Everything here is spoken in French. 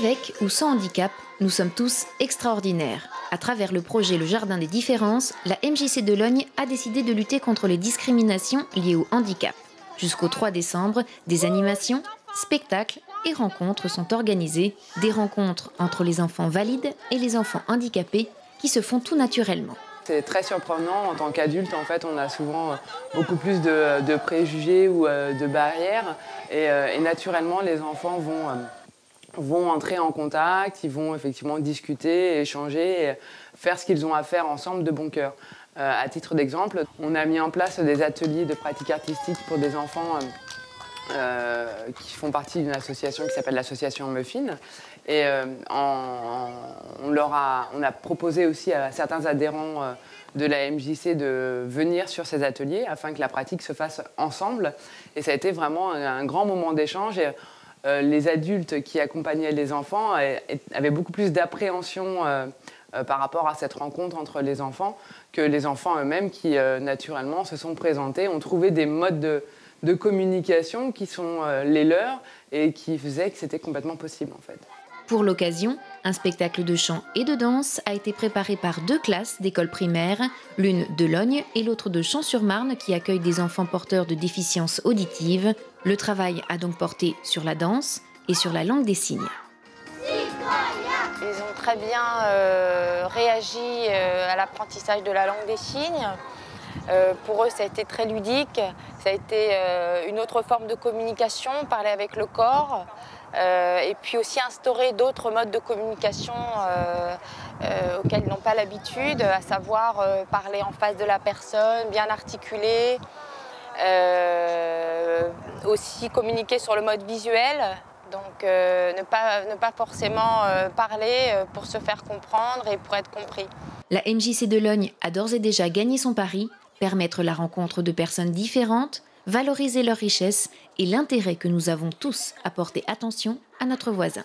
Avec ou sans handicap, nous sommes tous extraordinaires. À travers le projet Le Jardin des Différences, la MJC de Logne a décidé de lutter contre les discriminations liées au handicap. Jusqu'au 3 décembre, des animations, spectacles et rencontres sont organisées. Des rencontres entre les enfants valides et les enfants handicapés qui se font tout naturellement. C'est très surprenant. En tant qu'adulte, en fait, on a souvent beaucoup plus de préjugés ou de barrières. Et naturellement, les enfants vont entrer en contact, ils vont effectivement discuter, échanger, et faire ce qu'ils ont à faire ensemble de bon cœur. À titre d'exemple, on a mis en place des ateliers de pratique artistique pour des enfants qui font partie d'une association qui s'appelle l'association Muffin. Et on a proposé aussi à certains adhérents de la MJC de venir sur ces ateliers afin que la pratique se fasse ensemble. Et ça a été vraiment un grand moment d'échange. Et les adultes qui accompagnaient les enfants avaient beaucoup plus d'appréhension par rapport à cette rencontre entre les enfants que les enfants eux-mêmes qui, naturellement, se sont présentés, ont trouvé des modes de communication qui sont les leurs et qui faisaient que c'était complètement possible, en fait. Pour l'occasion, un spectacle de chant et de danse a été préparé par 2 classes d'école primaire, l'une de Logne et l'autre de Champs-sur-Marne qui accueille des enfants porteurs de déficiences auditives. Le travail a donc porté sur la danse et sur la langue des signes. Ils ont très bien réagi à l'apprentissage de la langue des signes. Pour eux, ça a été très ludique. Ça a été une autre forme de communication, parler avec le corps. Et puis aussi instaurer d'autres modes de communication auxquels ils n'ont pas l'habitude, à savoir parler en face de la personne, bien articuler, aussi communiquer sur le mode visuel, donc ne pas forcément parler pour se faire comprendre et pour être compris. La MJC de Logne a d'ores et déjà gagné son pari, permettre la rencontre de personnes différentes, valoriser leur richesse et l'intérêt que nous avons tous à porter attention à notre voisin.